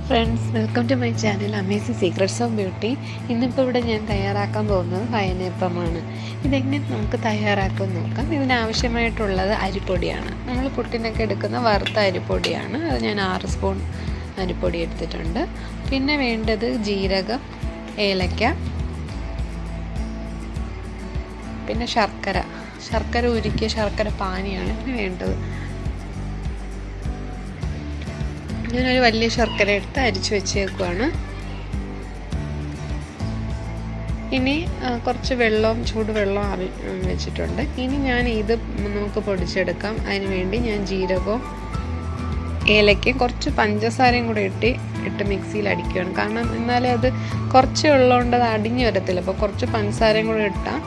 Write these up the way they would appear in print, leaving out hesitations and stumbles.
Friends, welcome to my channel Amazing Secrets of Beauty. ഇന്നിപ്പോൾ ഇവിടെ ഞാൻ തയ്യാറാക്കാൻ പോകുന്നത് വയനയപ്പമാണ്. ഇതെങ്ങനെ നമുക്ക് തയ്യാറാക്കാൻ നോക്കാം. ഇതിനാവശ്യമായിട്ടുള്ളത് അരിപ്പൊടിയാണ്. നമ്മൾ പുട്ടിനൊക്കെ എടുക്കുന്ന വറുത്ത അരിപ്പൊടിയാണ്. അത് ഞാൻ 6 സ്പൂൺ അരിപ്പൊടി എടുത്തിട്ടുണ്ട്. പിന്നെ വേണ്ടത് ജീരകം, ഏലക്ക, പിന്നെ ശർക്കര ഉരുക്കിയ ശർക്കര പാനിയാണ് ഇതിന് വേണ്ടത്. ഞാനൊരു വലിയ ശർക്കര എടുത്ത് അരിച്ചു വെച്ചേക്കുവാണ്. ഇനി കുറച്ച് ചൂടുവെള്ളം വെച്ചിട്ടുണ്ട്. ഇനി ഞാൻ ഇത് നമുക്ക് പൊടിച്ചെടുക്കാം. അതിന് വേണ്ടി ഞാൻ ജീരകവും ഏലക്കയും കുറച്ച് പഞ്ചസാരയും കൂടെ ഇട്ട് മിക്സിയിൽ അടിക്കുകയാണ്. കാരണം എന്നാലേ അത് കുറച്ചേ ഉള്ളതുകൊണ്ട് അത് അടിഞ്ഞു വരത്തില്ല. അപ്പോൾ കുറച്ച് പഞ്ചസാരയും കൂടെ ഇട്ടാൽ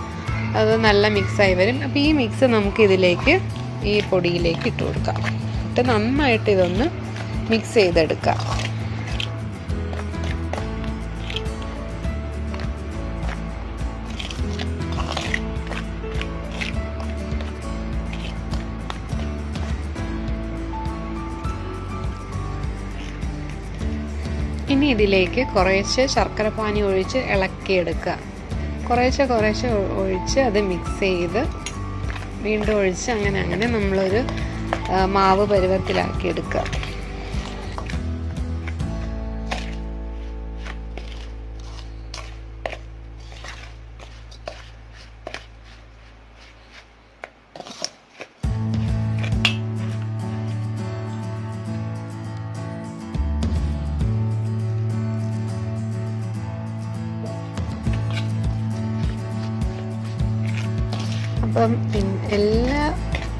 അത് നല്ല മിക്സായി വരും. അപ്പോൾ ഈ മിക്സ് നമുക്ക് ഈ പൊടിയിലേക്ക് ഇട്ട് കൊടുക്കാം. ഇട്ട് നന്നായിട്ട് ഇതൊന്ന് മിക്സ് ചെയ്തെടുക്കാം. ഇനി ഇതിലേക്ക് കുറേശ്ശെ ശർക്കര പാനി ഒഴിച്ച് ഇളക്കിയെടുക്കുക. കുറേശ്ശെ ഒഴിച്ച് അത് മിക്സ് ചെയ്ത് വീണ്ടും ഒഴിച്ച് അങ്ങനെ നമ്മളൊരു മാവ് പരുവത്തിലാക്കി എടുക്കുക. അപ്പം എല്ലാ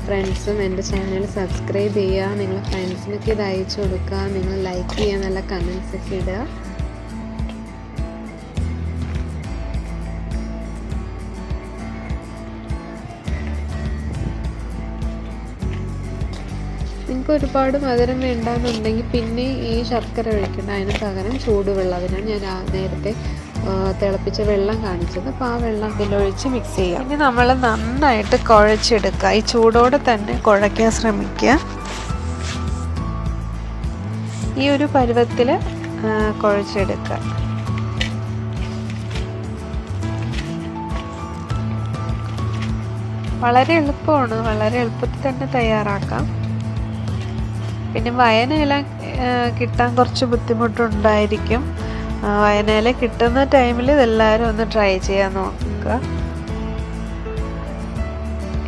ഫ്രണ്ട്സും എൻ്റെ ചാനൽ സബ്സ്ക്രൈബ് ചെയ്യുക. നിങ്ങളുടെ ഫ്രണ്ട്സിനൊക്കെ ഇത് അയച്ചു കൊടുക്കുക. നിങ്ങൾ ലൈക്ക് ചെയ്യുക, നല്ല കമൻസ് ഒക്കെ ഇടുക. നിങ്ങൾക്ക് ഒരുപാട് മധുരം വേണ്ടാന്നുണ്ടെങ്കിൽ പിന്നെ ഈ ശർക്കര ഒഴിക്കേണ്ട. അതിന് പകരം ചൂടുവെള്ളം, അതിനാണ് ഞാൻ നേരത്തെ തിളപ്പിച്ച വെള്ളം കാണിച്ചത്. അപ്പോൾ ആ വെള്ളം ഇതിലൊഴിച്ച് മിക്സ് ചെയ്യുക. ഇനി നമ്മൾ നന്നായിട്ട് കുഴച്ചെടുക്കുക. ഈ ചൂടോടെ തന്നെ കുഴയ്ക്കാൻ ശ്രമിക്കുക. ഈ ഒരു പരുവത്തിൽ കുഴച്ചെടുക്കുക. വളരെ എളുപ്പമാണ്, വളരെ എളുപ്പത്തിൽ തന്നെ തയ്യാറാക്കാം. പിന്നെ വയനയില കിട്ടാൻ കുറച്ച് ബുദ്ധിമുട്ടുണ്ടായിരിക്കും. വയനയില കിട്ടുന്ന ടൈമിൽ ഇതെല്ലാവരും ഒന്ന് ട്രൈ ചെയ്യാൻ നോക്കുക.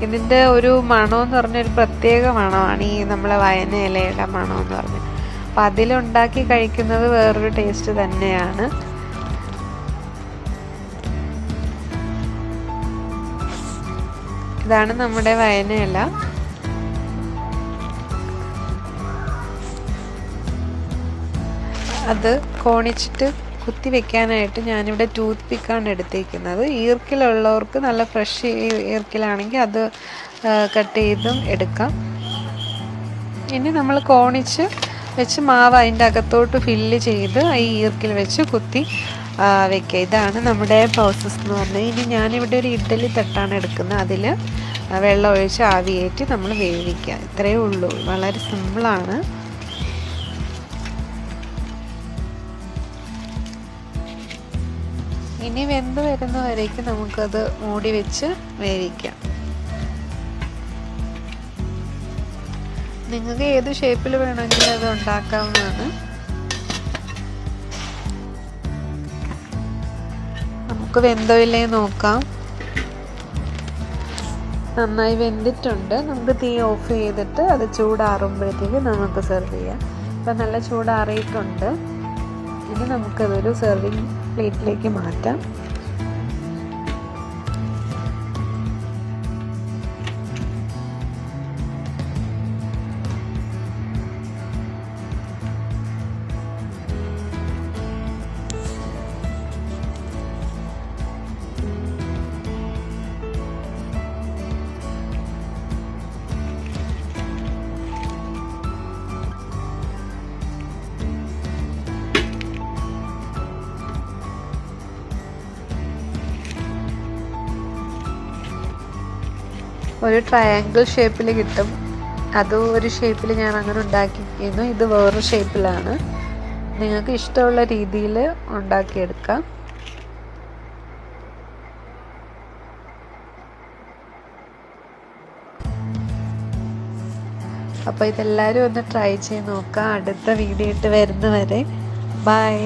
ഇതിൻ്റെ ഒരു മണമെന്ന് പറഞ്ഞൊരു പ്രത്യേക മണമാണ് ഈ നമ്മളെ വയനയിലയുടെ മണമെന്ന് പറഞ്ഞ്. അപ്പം അതിലുണ്ടാക്കി കഴിക്കുന്നത് വേറൊരു ടേസ്റ്റ് തന്നെയാണ്. ഇതാണ് നമ്മുടെ വയനയില. അത് കോണിച്ചിട്ട് കുത്തി വെക്കാനായിട്ട് ഞാനിവിടെ ടൂത്ത് പിക്കാണ് എടുത്തേക്കുന്നത്. ഈർക്കിലുള്ളവർക്ക് നല്ല ഫ്രഷ് ഈർക്കിലാണെങ്കിൽ അത് കട്ട് ചെയ്തും എടുക്കാം. ഇനി നമ്മൾ കോണിച്ച് വെച്ച് മാവ് അതിൻ്റെ അകത്തോട്ട് ഫില്ല് ചെയ്ത് ഈ ഈർക്കിൽ വെച്ച് കുത്തി വെക്കുക. ഇതാണ് നമ്മുടെ പ്രോസസ്സ് എന്ന് പറഞ്ഞത്. ഇനി ഞാനിവിടെ ഒരു ഇഡ്ഡലി തട്ടാണ് എടുക്കുന്നത്. അതിൽ വെള്ളം ഒഴിച്ച് ആവിയേറ്റി നമ്മൾ വേവിക്കുക. ഇത്രയേ ഉള്ളൂ, വളരെ സിമ്പിളാണ്. ഇനി വെന്ത് വരുന്നവരേക്കും നമുക്കത് മൂടി വെച്ച് വേവിക്കാം. നിങ്ങൾക്ക് ഏത് ഷേപ്പിൽ വേണമെങ്കിലും അത് ഉണ്ടാക്കാവുന്നതാണ്. നമുക്ക് വെന്തോ ഇല്ലേ നോക്കാം. നന്നായി വെന്തിട്ടുണ്ട്. നമുക്ക് തീ ഓഫ് ചെയ്തിട്ട് അത് ചൂടാറുമ്പോഴത്തേക്ക് നമുക്ക് സെർവ് ചെയ്യാം. ഇപ്പം നല്ല ചൂടാറിയിട്ടുണ്ട്. ഇനി നമുക്കതൊരു സെർവിങ് പ്ലേറ്റിലേക്ക് മാറ്റാം. ഒരു ട്രയാങ്കിൾ ഷേപ്പിൽ കിട്ടും. അതും ഒരു ഷേപ്പിൽ ഞാൻ അങ്ങനെ ഉണ്ടാക്കിയിരിക്കുന്നു. ഇത് വേറൊരു ഷേപ്പിലാണ്. നിങ്ങൾക്ക് ഇഷ്ടമുള്ള രീതിയിൽ ഉണ്ടാക്കിയെടുക്കാം. അപ്പോൾ ഇതെല്ലാവരും ഒന്ന് ട്രൈ ചെയ്ത് നോക്കുക. അടുത്ത വീഡിയോ ഇട്ട് വരുന്നവരെ ബൈ.